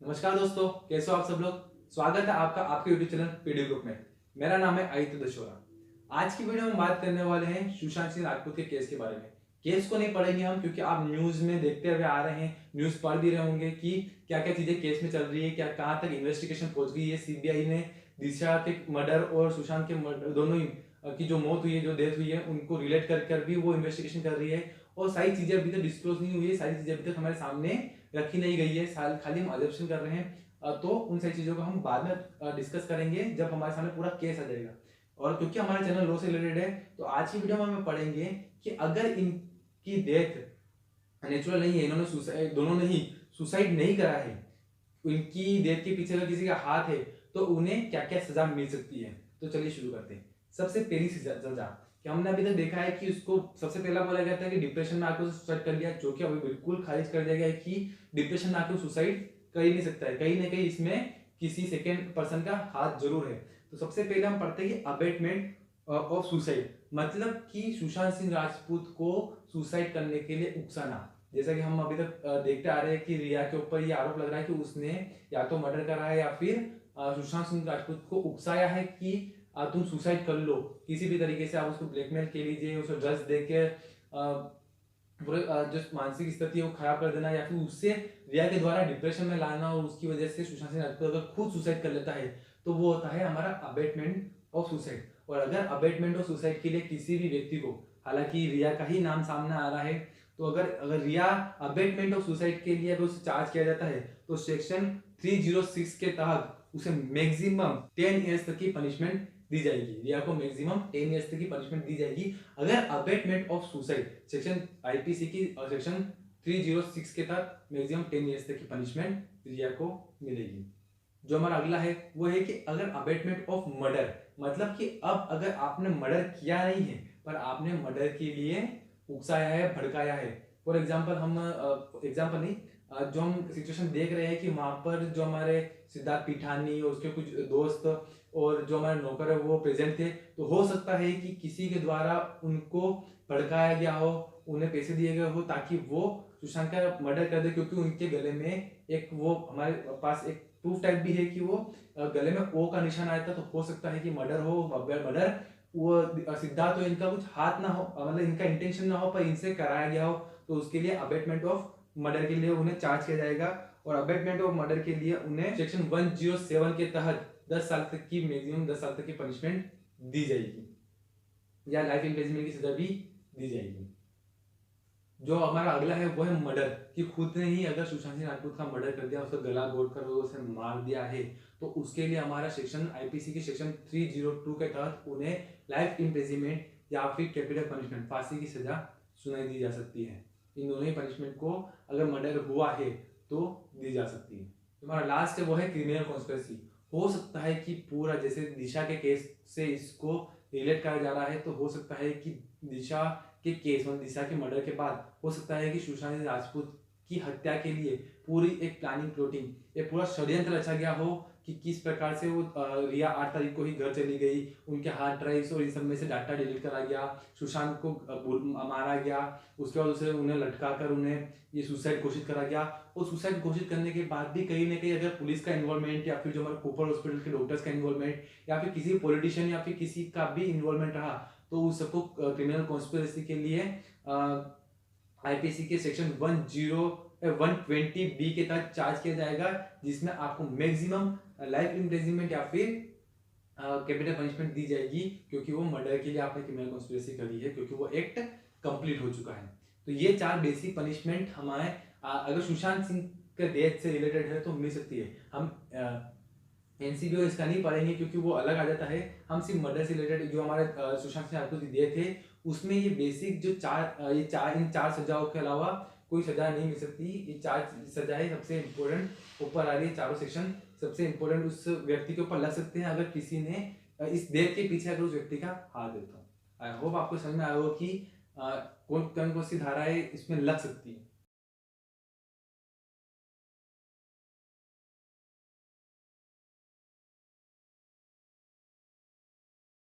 नमस्कार दोस्तों, कैसे हो आप सब लोग। स्वागत है आपका आपके यूट्यूब चैनल पीडी ग्रुप में। मेरा नाम है आदित्य दशोरा। आज की वीडियो में बात करने वाले हैं सुशांत सिंह राजपूत के केस के बारे में। केस को नहीं पढ़ेंगे हम, क्योंकि आप न्यूज में देखते हुए आ रहे हैं, न्यूज पढ़ भी रहे होंगे कि क्या क्या चीजें केस में चल रही है, क्या कहाँ तक इन्वेस्टिगेशन पहुंच गई है। सीबीआई ने दिशा के मर्डर और सुशांत के मर्डर दोनों ही की जो मौत हुई है, जो डेथ हुई है, उनको रिलेट कर भी वो इन्वेस्टिगेशन कर रही है। और सारी चीजें अभी तक डिस्क्लोज नहीं हुई है, सारी चीजें अभी तक हमारे सामने रखी नहीं गई है, खाली हम अजम्पशन कर रहे हैं। तो उन सारी चीज़ों को हम बाद में डिस्कस करेंगे जब हमारे सामने पूरा केस आ जाएगा। और क्योंकि हमारा चैनल लॉ से रिलेटेड है, तो आज की वीडियो में हम पढ़ेंगे कि अगर इनकी डेथ नेचुरल नहीं है, इन्होंने सुसाइड, दोनों ने ही सुसाइड नहीं करा है, इनकी डेथ के पीछे अगर किसी का हाथ है, तो उन्हें क्या क्या सजा मिल सकती है। तो चलिए शुरू करते हैं। सबसे पहली सजा कि हमने अभी तक देखा है कि उसको सबसे पहला बोला गया था कि डिप्रेशन में आकर सुसाइड कर लिया, जो कि अभी बिल्कुल खारिज कर दिया गया है कि डिप्रेशन में आकर सुसाइड कर ही नहीं सकता है। कहीं ना कहीं इसमें किसी सेकेंड पर्सन का हाथ जरूर है। तो सबसे पहले हम पढ़ते हैं कि अबेटमेंट ऑफ सुसाइड, मतलब कि सुशांत सिंह राजपूत को सुसाइड करने के लिए उकसाना। जैसा कि हम अभी तक देखते आ रहे हैं कि रिया के ऊपर ये आरोप लग रहा है कि उसने या तो मर्डर करा है या फिर सुशांत सिंह राजपूत को उकसाया है कि तुम सुसाइड कर लो। किसी भी तरीके से आप उसको ब्लैकमेल के लीजिए, उसको ड्रग्स दे के पूरे जो मानसिक स्थिति है वो खराब कर देना, या फिर उससे रिया के द्वारा डिप्रेशन में लाना, और उसकी वजह से सुशांत सिंह राजपूत अगर खुद सुसाइड कर लेता है, तो वो होता है हमारा अबेटमेंट ऑफ सुसाइड। और अगर अबेटमेंट ऑफ सुसाइड के लिए किसी भी व्यक्ति को, हालांकि रिया का ही नाम सामने आ रहा है, तो अगर रिया अबेटमेंट ऑफ सुसाइड के लिए अगर उसे चार्ज किया जाता है, तो सेक्शन 306 के तहत उसे मैक्सिमम 10 ईयर्स तक की पनिशमेंट दी जाएगी। रिया को मैक्सिमम 10 ईयर्स तक की पनिशमेंट दी जाएगी अगर abetment of suicide section IPC की सेक्शन 306 के तहत मैक्सिमम 10 ईयर्स तक की पनिशमेंट रिया को मिलेगी। जो हमारा अगला है वो है कि अगर अबेटमेंट ऑफ मर्डर, मतलब कि अब अगर आपने मर्डर किया नहीं है पर आपने मर्डर के लिए उकसाया है, भड़काया है। फॉर एग्जाम्पल हम एग्जाम्पल नहीं, जो हम सिचुएशन देख रहे हैं कि वहां पर जो हमारे सिद्धार्थ पिठानी और उसके कुछ दोस्त और जो हमारे नौकर है वो प्रेजेंट थे, तो हो सकता है कि किसी के द्वारा उनको भड़काया गया हो, उन्हें पैसे दिए गए हो ताकि वो सुशांत का मर्डर कर दे, क्योंकि उनके गले में एक वो हमारे पास एक प्रूफ टाइप भी है कि वो गले में ओ का निशान आया था। तो हो सकता है कि मर्डर हो, मर्डर वो सिद्धार्थ हो, इनका कुछ हाथ ना हो, मतलब इनका इंटेंशन ना हो पर इनसे कराया गया हो, तो उसके लिए अबेटमेंट ऑफ मर्डर के लिए उन्हें चार्ज किया जाएगा। और अबेटमेंट ऑफ मर्डर के लिए उन्हें सेक्शन 107 के तहत 10 साल तक की मैक्सिमम 10 साल तक की पनिशमेंट दी जाएगी, या लाइफ इम्प्रिजनमेंट की सजा भी दी जाएगी। जो हमारा अगला है वो है मर्डर, कि खुद ने ही अगर सुशांत सिंह राजपूत का मर्डर कर दिया, उसका गला घोट कर उसे मार दिया है, तो उसके लिए हमारा सेक्शन आईपीसी के सेक्शन 302 के तहत उन्हें लाइफ इम्प्रिजनमेंट या फिर कैपिटल पनिशमेंट, फांसी की सजा सुनाई दी जा सकती है। इन दोनों ही पनिशमेंट को अगर मर्डर हुआ है तो दी जा सकती है। हमारा लास्ट है वो है क्रिमिनल कॉन्स्पिरेसी। हो सकता है कि पूरा जैसे दिशा के केस से इसको रिलेट करा जा रहा है, तो हो सकता है कि दिशा के केस में, दिशा के मर्डर के बाद हो सकता है कि सुशांत सिंह राजपूत की हत्या के लिए पूरी एक प्लानिंग, प्लॉटिंग, एक पूरा षड्यंत्र रचा गया हो कि किस प्रकार से वो रिया 8 तारीख को ही घर चली गई, उनके हार्ड ड्राइव्स और इन सब में से डाटा डिलीट करा गया, सुशांत को मारा गया, उसके बाद उसे उन्हें लटका कर उन्हें ये सुसाइड घोषित करा गया। और सुसाइड घोषित करने के बाद भी कहीं ना कहीं अगर पुलिस का इन्वॉल्वमेंट, या फिर जो हमारे कोपर हॉस्पिटल के डॉक्टर्स का इन्वॉल्वमेंट, या फिर किसी पॉलिटिशियन या फिर किसी का भी इन्वॉल्वमेंट रहा, तो उस सबको क्रिमिनल कॉन्स्पिरेसी के लिए आईपीसी के सेक्शन 120 बी के तहत चार्ज किया जाएगा, जिसमें आपको मैक्सिमम लाइफ इम्प्रिजनमेंट या फिर कैपिटल पनिशमेंट दी जाएगी, क्योंकि वो मर्डर के लिए आपने क्रिमिनल कॉन्स्पिरेसी करी है, क्योंकि वो एक्ट कंप्लीट हो चुका है। तो ये 4 बेसिक पनिशमेंट हमारे अगर सुशांत सिंह के डेथ से रिलेटेड है तो मिल सकती है। हम एनसीबी और इसका नहीं पढ़ेंगे क्योंकि वो अलग आ जाता है। हम सिर्फ मर्डर से रिलेटेड जो हमारे सुशांत सिंह राजपूत दिए थे, उसमें ये बेसिक जो इन चार सजाओं के अलावा कोई सजा नहीं मिल सकती। ये 4 सजाएं सबसे इम्पोर्टेंट ऊपर आ रही है, चारों सेक्शन सबसे इम्पोर्टेंट उस व्यक्ति के ऊपर लग सकते हैं अगर किसी ने इस डेथ के पीछे अगर उस व्यक्ति का हाथ देता हो। आई होप आपको समझ में आया होगा कि कौन कौन सी धाराएं इसमें लग सकती है।